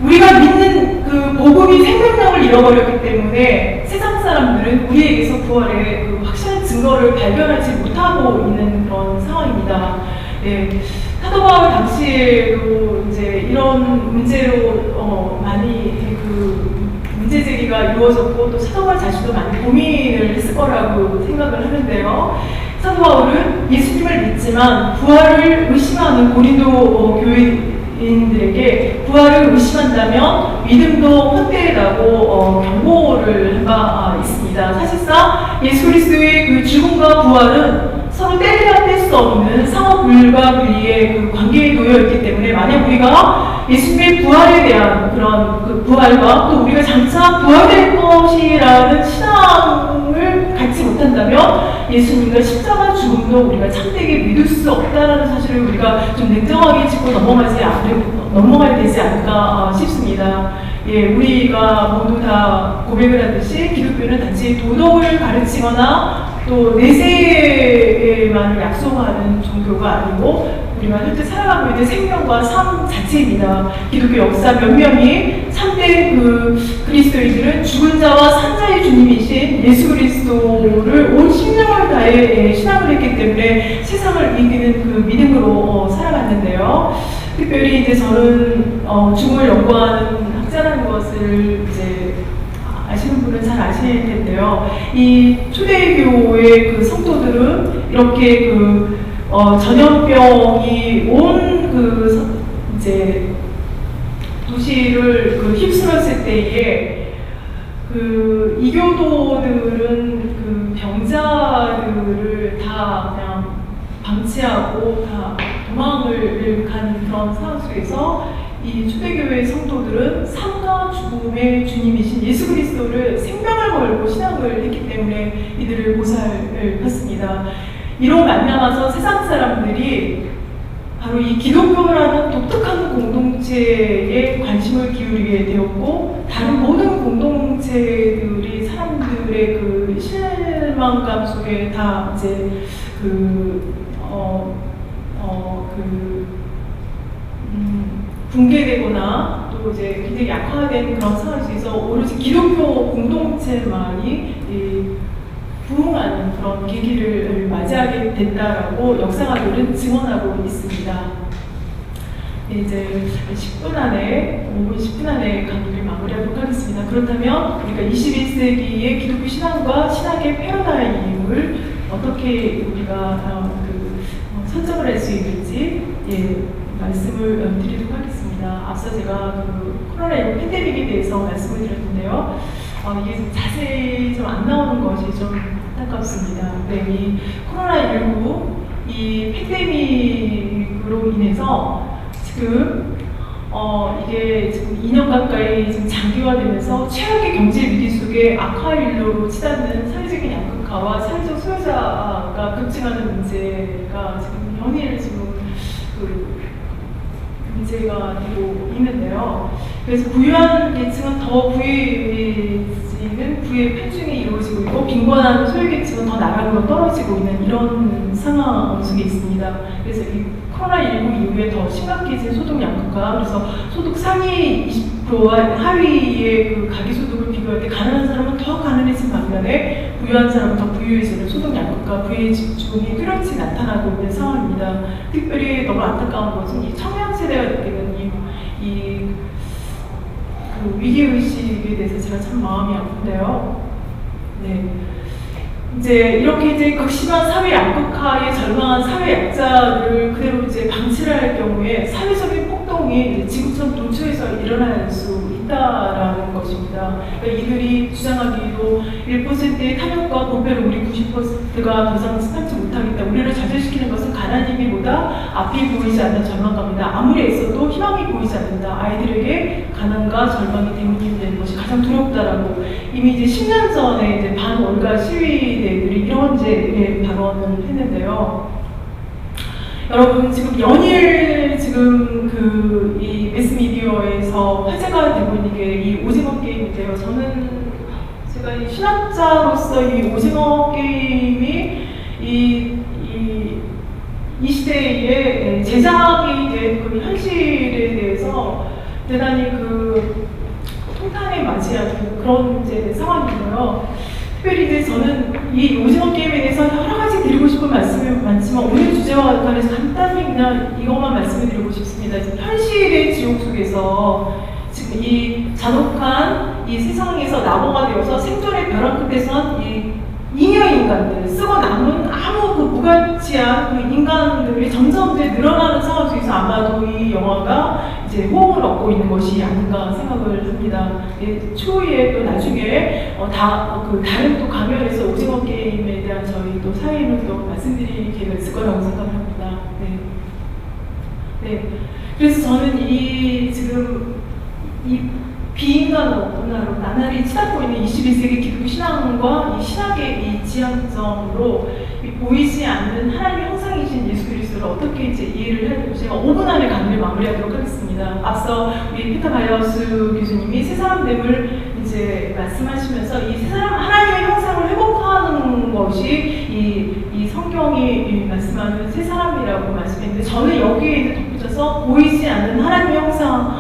우리가 믿는 복음이 생명력을 잃어버렸기 때문에 세상 사람들은 우리에게서 부활의 확실한 증거를 발견하지 못하고 있는 그런 상황입니다. 사도 바울 당시에도 이제 이런 문제로 많이 문제 20세기가 이루어졌고 또 사도 바울 자신도 많이 고민을 했을 거라고 생각을 하는데요. 사도 바울은 예수님을 믿지만 부활을 의심하는 고린도 교회인들에게 부활을 의심한다면 믿음도 헛되라고 경고를 한 바 있습니다. 사실상 예수 그리스도의 그 죽음과 부활은 서로 떼려야 뗄 수 없는 상호불가분리의 그 관계에 놓여 있기 때문에 만약 우리가 예수님의 부활에 대한 그런 그 부활과 또 우리가 장차 부활될 것이라는 신앙을 갖지 못한다면 예수님과 십자가 죽음도 우리가 참되게 믿을 수 없다는 사실을 우리가 좀 냉정하게 짚고 넘어가야 되지 않을까 싶습니다. 예, 우리가 모두 다 고백을 하듯이 기독교는 단지 도덕을 가르치거나 또 내세에만 약속하는 종교가 아니고 우리가 현재 살아가고 있는 생명과 삶 자체입니다. 기독교 역사 몇 명이 참된 그 그리스도인들은 죽은 자와 산 자의 주님이신 예수 그리스도를 온 심령을 다해 신앙을 했기 때문에 세상을 이기는 그 믿음으로 살아갔는데요. 특별히 이제 저는 중을 연구하는 학자라는 것을 이제 아시는 분은 잘 아실 텐데요. 이 초대교회 그 성도들은 이렇게 그 전염병이 온 그 이제 도시를 그 휩쓸었을 때에 그 이교도들은 그 병자들을 다 그냥 방치하고 다 도망을 간 그런 상황 속에서 이 초대교회 성도들은 삶과 죽음의 주님이신 예수 그리스도를 생명을 걸고 신앙을 했기 때문에 이들을 보살을 폈습니다. 이로 만나서 세상 사람들이 바로 이 기독교라는 독특한 공동체에 관심을 기울이게 되었고 다른 모든 공동체들이 사람들의 그 실망감 속에 다 이제 붕괴되거나 또 이제 굉장히 약화된 그런 상황 속에서 오로지 기독교 공동체만이 부흥하는 그런 계기를 맞이하게 된다라고 역사가들은 증언하고 있습니다. 이제 10분 안에 5분 10분 안에 강의를 마무리하도록 하겠습니다. 그렇다면 우리가 21세기의 기독교 신앙과 신학의 패러다임을 어떻게 우리가 선정을 할 수 있는지 말씀을 드리도록 하겠습니다. 앞서 제가 그 코로나19 팬데믹에 대해서 말씀을 드렸는데요. 이게 좀 자세히 좀 안 나오는 것이 좀 안타깝습니다. 네, 이 코로나19 이 팬데믹으로 인해서 지금 이게 지금 2년 가까이 지금 장기화되면서 최악의 경제 위기 속에 악화일로로 치닫는 사회적인 양극화와 사회적 소외자가 급증하는 문제가 지금 연일 지금 문제가 되고 있는데요. 그래서 부유한 계층은 더 부유해지는 부의 편중이 이루어지고 있고 빈곤한 소유계층은 더 나락으로 떨어지고 있는 이런 상황 속에 있습니다. 그래서 이 코로나19 이후에 더 심각해진 소득 양극화, 그래서 소득 상위 20%와 하위의 그 가계소득을 비교할 때 가난한 사람은 더 가난해진 반면에 부유한 사람은 더 부유해지는 소득 양극화, 부의 집중이 뚜렷이 나타나고 있는 상황입니다. 특별히 너무 안타까운 것은 이 청년 세대가 느끼는 그 위기의식에 대해서 제가 참 마음이 아픈데요. 네. 이제 이렇게 이제 극심한 사회 양극화에 절망한 사회 약자들을 그대로 이제 방치를 할 경우에 사회적인 폭동이 지구촌 도처에서 일어날 수 있다라는 것입니다. 그러니까 이들이 주장하기로 1%의 탐욕과 보배를 우리 90%가 더 이상 스탑지 못하겠다. 우리를 좌절시키는 것은 가난이기보다 앞이 보이지 않는 절망감이다. 아무리 애써도 희망이 보이지 않는다. 아이들에게 가난과 절망이 대문이 것이 가장 두렵다라고 이미 이제 10년 전에 이제 반월가 시위대들이 이런 이제 발언을 했는데요. 여러분 지금 연일 지금 이 매스미디어에서 화제가 되고 있는 게 이 오징어 게임인데요. 저는 제가 이 신학자로서 이 오징어 게임이 이 시대에 제작이 된 그 현실에 대해서 대단히 통탄에 맞이하는 그런 이제 상황이고요. 특별히 이제 저는 이 오징어 게임에 대해서 여러 가지 드리고 싶은 말씀이 많지만 오늘 주제와 관해서 간단히 그냥 이것만 말씀을 드리고 싶습니다. 현실의 지옥 속에서 지금 이 잔혹한 이 세상에서 낙오가 되어서 생존의 벼랑 끝에선 이 잉여 인간들, 쓰고 남은 아무 그 무가치한 그 인간들이 점점 이제 늘어나는 상황 속에서 아마도 이 영화가 이제 호응을 얻고 있는 것이 아닌가 생각을 합니다. 예, 추후에 또 나중에 다른 또 강연에서 오징어 게임에 대한 저희 또 사회를 또 말씀드릴 기회가 있을 거라고 생각을 합니다. 네. 네. 그래서 저는 지금 이 비인간어로 나날이 치닫고 있는 21세기 기독교 신앙과 이 신학의 이 지향점으로 이 보이지 않는 하나님의 형상이신 예수 그리스도를 어떻게 이제 이해를 해야 되고 제가 5분 안에 강의를 마무리하도록 하겠습니다. 앞서 우리 피터 바이어스 교수님이 새 사람됨을 이제 말씀하시면서 이 새 사람 하나님의 형상을 회복하는 것이 이 성경이 말씀하는 새 사람이라고 말씀했는데 저는 여기에 이제 덧붙여서 보이지 않는 하나님의 형상을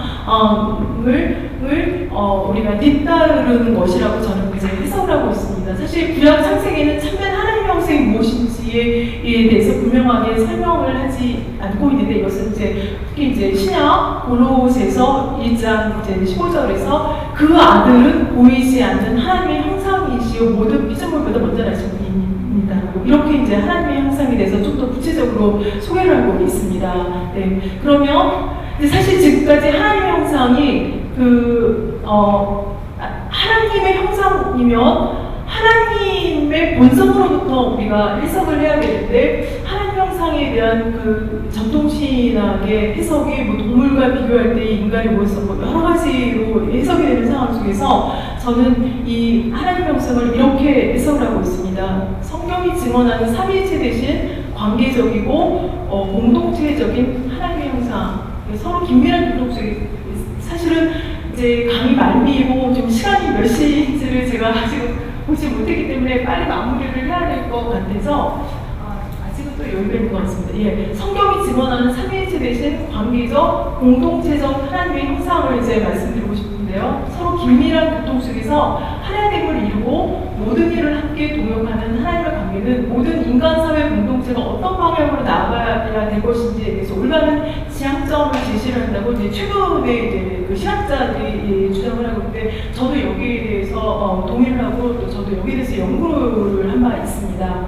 우리가 뒤따르는 것이라고 저는 이제 해석을 하고 있습니다. 사실 구약 창세기에는 참된 하나님의 형상이 무엇인지에 대해서 분명하게 설명을 하지 않고 있는데 이것은 이제 특히 이제 신약 골로새서 1장 이제 15절에서 그 아들은 보이지 않는 하나님의 형상이시요 모든 피조물보다 먼저 나신 분입니다. 이렇게 이제 하나님의 형상에 대해서 좀 더 구체적으로 소개를 하고 있습니다. 네, 그러면 사실 지금까지 하나님의 형상이 하나님의 형상이면 하나님의 본성으로부터 우리가 해석을 해야 되는데 하나님 형상에 대한 그 전통신학의 해석이 뭐 동물과 비교할 때 인간의 모습 여러 가지로 해석이 되는 상황 속에서 저는 이 하나님 형상을 이렇게 해석을 하고 있습니다. 성경이 증언하는 삼위일체 대신 관계적이고 공동체적인 하나님의 형상, 서로 긴밀한 교통 속에 사실은 이제 강의 말미이고 좀 시간이 몇 시인지를 제가 아직 보지 못했기 때문에 빨리 마무리를 해야 될 것 같아서 아직은 또 여유가 있는 것 같습니다. 예, 성경이 증언하는 삼위일체 대신 관계적, 공동체적 하나님의 형상을 이제 말씀드리고 싶은데요. 서로 긴밀한 교통 속에서 하나됨을 이루고 모든 일을 함께 동역하는 하나님의 관계는 모든 인간 사회 공동체가 어떤 방향으로 나아가야 될 것인지에 대해서 올바른 지향점을 제시를 한다고 이제 최근에 이제 그 신학자들이 주장을 하고 있는데 저도 여기에 대해서 동의를 하고 또 저도 여기에 대해서 연구를 한 바 있습니다.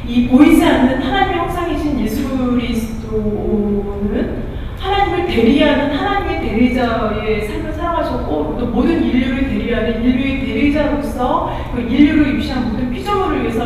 이 보이지 않는 하나님의 형상이신 예수 그리스도는 하나님을 대리하는 하나님의 대리자의 삶을 살아가셨고 또 모든 인류를 대리하는 인류의 대리자로서 그 인류를 유시한 모든 피조물을 위해서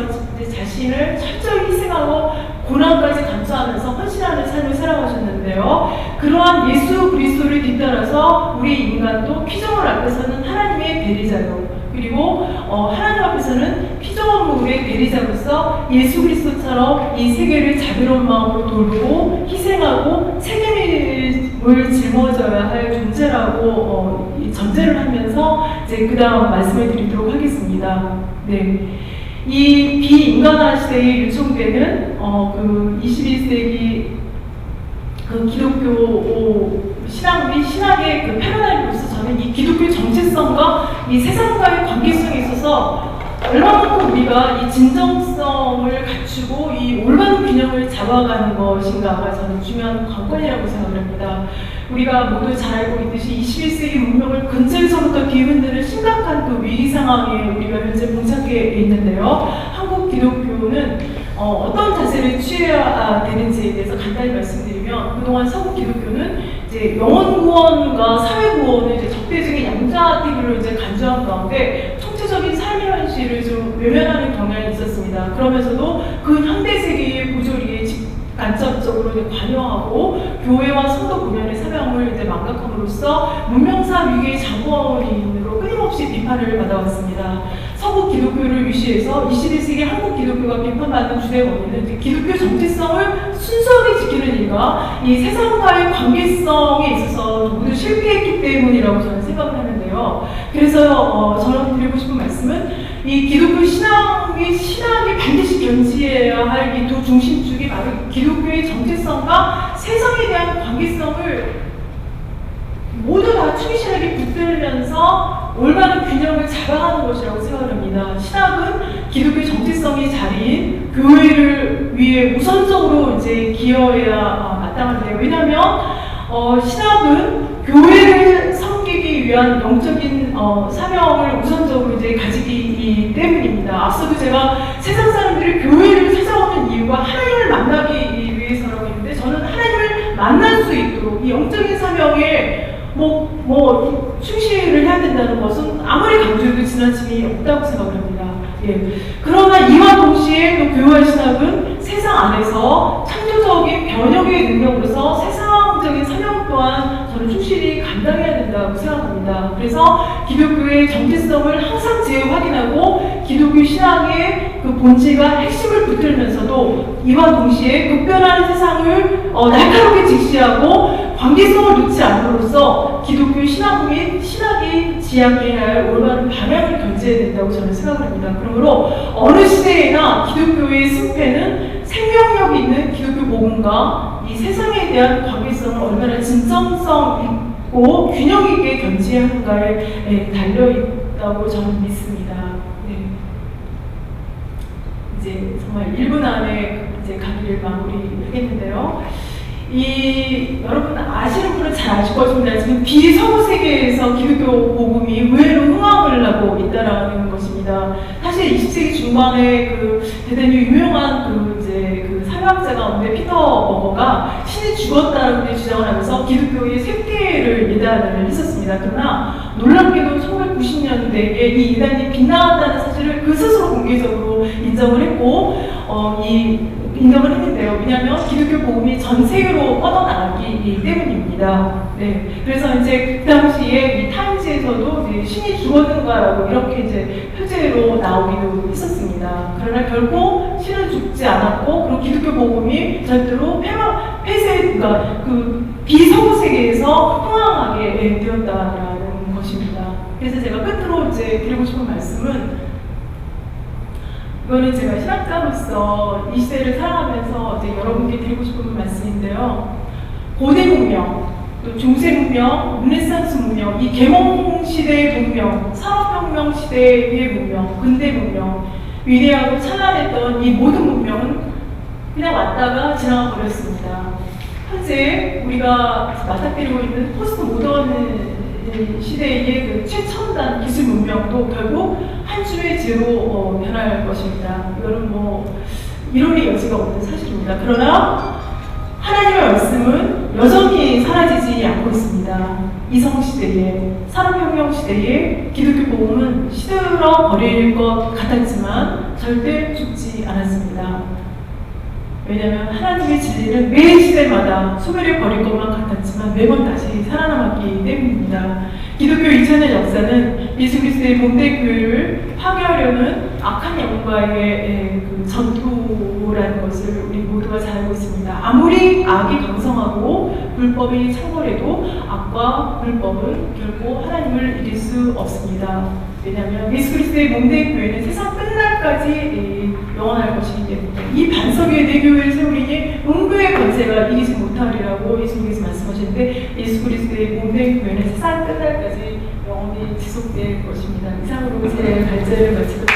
자신을 철저히 희생하고 고난까지 감수하면서 헌신하는 삶을 살아가셨는데요. 그러한 예수 그리스도를 뒤따라서 우리 인간도 피조물 앞에서는 하나님의 대리자로 그리고 하나님 앞에서는 피조물의 대리자로서 예수 그리스도처럼 이 세계를 자비로운 마음으로 돌보고 희생하고 책임을 짊어져야 할 존재라고 전제를 하면서 이제 그 다음 말씀을 드리도록 하겠습니다. 네. 이 비인간화 시대에 요청되는 그 21세기 그 기독교 신학 및 신학의 그 패러다임으로서 저는 이 기독교 정체성과 이 세상과의 관계성에 있어서 얼마만큼 우리가 이 진정성을 갖추고 이 올바른 균형을 잡아가는 것인가가 저는 중요한 관건이라고 생각을 합니다. 우리가 모두 잘 알고 있듯이 21세기 문명을 근처에서부터 뒤흔드는 심각한 그 위기 상황에 우리가 현재 봉착해 있는데요. 한국 기독교는 어떤 자세를 취해야 되는지에 대해서 간단히 말씀드리면 그동안 서구 기독교는 이제 영혼 구원과 사회 구원을 이제 적대적인 양자택일로 이제 간주한 가운데 총체적인 삶의 현실을 좀 외면하는 경향이 있었습니다. 그러면서도 그 현대 세계의 보조리에 간접적으로 관여하고 교회와 성도 공연의 사명을 이제 망각함으로써 문명사 위기의 장본인으로 끊임없이 비판을 받아왔습니다. 서구 기독교를 위시해서 21세기 한국 기독교가 비판받는 주된 원인은 기독교 정체성을 순수하게 지키는 일과 이 세상과의 관계성에 있어서 모두 실패했기 때문이라고 저는 생각을 하는데요. 그래서 저는 드리고 싶은 말씀은 이 기독교 신앙이 반드시 견지해야 할 이 두 중심축이 바로 기독교의 정체성과 세상에 대한 관계성을 모두 다 충실하게 붙들면서 올바른 균형을 잡아가는 것이라고 생각합니다. 신학은 기독교의 정체성의 자리인 교회를 위해 우선적으로 이제 기여해야 마땅한데요. 왜냐하면 신학은 교회를 섬기 섬기기 위한 영적인 사명을 우선적으로 이제 가지기 때문입니다. 앞서도 제가 세상 사람들이 교회를 찾아오는 이유가 하나님을 만나기 위해서라고 했는데, 저는 하나님을 만날 수 있도록 이 영적인 사명에 충실을 해야 된다는 것은 아무리 강조해도 지나침이 없다고 생각을 합니다. 예. 그러나 이와 동시에 또 교회와 신학은 세상 안에서 창조적인 변혁의 능력으로서 세상적인 사명 또한 저는 충실히 감당해야 된다고 생각합니다. 그래서 기독교의 정체성을 항상 재확인하고 기독교 신앙의 그 본질과 핵심을 붙들면서도 이와 동시에 급변하는 세상을 날카롭게 직시하고 관계성을 놓지 않음으로써 기독교 신학 및 신학이 지향해야 할 올바른 방향을 견지해야 된다고 저는 생각을 합니다. 그러므로 어느 시대에나 기독교의 승패는 생명력 있는 기독교 복음과 이 세상에 대한 관계성을 얼마나 진정성 있고 균형 있게 견지해야 하는가에 달려있다고 저는 믿습니다. 네. 이제 정말 1분 안에 이제 강의를 마무리하겠는데요. 여러분 아시는 분은 잘 아실 것입니다. 지금 비서구 세계에서 기독교 복음이 의외로 흥황을 하고 있다라는 것입니다. 사실 20세기 중반에 대단히 유명한 사회학자 가운데 피터 버거가 신이 죽었다라고 주장을 하면서 기독교의 쇠퇴를 예단을 했었습니다. 그러나 놀랍게도 1990년대에 이 예단이 빗나갔다는 사실을 그 스스로 공개적으로 인정을 했고 인정을 했는데요. 왜냐하면 기독교 복음이 전 세계로 뻗어나가기 때문입니다. 네. 그래서 이제 그 당시에 이 타임즈에서도 이제 신이 죽었는가라고 이렇게 이제 표제로 나오기도 했었습니다. 그러나 결국 신은 죽지 않았고, 그리고 기독교 복음이 절대로 그러니까 그 비서구 세계에서 흥황하게 되었다라는 것입니다. 그래서 제가 끝으로 이제 드리고 싶은 말씀은, 이거는 제가 신학자로서 이 시대를 살아가면서 이제 여러분께 드리고 싶은 말씀인데요. 고대 문명, 또 중세 문명, 르네상스 문명, 이 계몽 시대의 문명, 산업혁명 시대의 문명, 근대 문명, 위대하고 찬란했던 이 모든 문명은 그냥 왔다가 지나가 버렸습니다. 현재 우리가 맞닥뜨리고 있는 포스트 모던 시대의 그 최첨단 기술 문명도 결국 한 주의 죄로 변할 것입니다. 이거는 이론의 여지가 없는 사실입니다. 그러나 하나님의 말씀은 여전히 사라지지 않고 있습니다. 이성시대에, 산업혁명 시대에 기독교 복음은 시들어 버릴 것 같았지만 절대 죽지 않았습니다. 왜냐하면 하나님의 진리는 매 시대마다 소멸해 버릴 것만 같았지만 매번 다시 살아남았기 때문입니다. 기독교 2000년 역사는 예수 그리스도의 본대 교회를 파괴하려는 악한 영과의 그 전투라는 것을 우리 모두가 잘 알고 있습니다. 아무리 악이 강성하고 불법이 창궐해도 악과 불법은 결코 하나님을 이길 수 없습니다. 왜냐하면 예수 그리스도의 몸된 교회는 세상 끝날까지 영원할 것이기 때문에 이 반석 위에 내 교회를 세우리니 음부의 권세가 이기지 못하리라고 예수님께서 말씀하셨는데, 예수 그리스도의 몸된 교회는 세상 끝날까지 영원히 지속될 것입니다. 이상으로 제 발제를 마치도록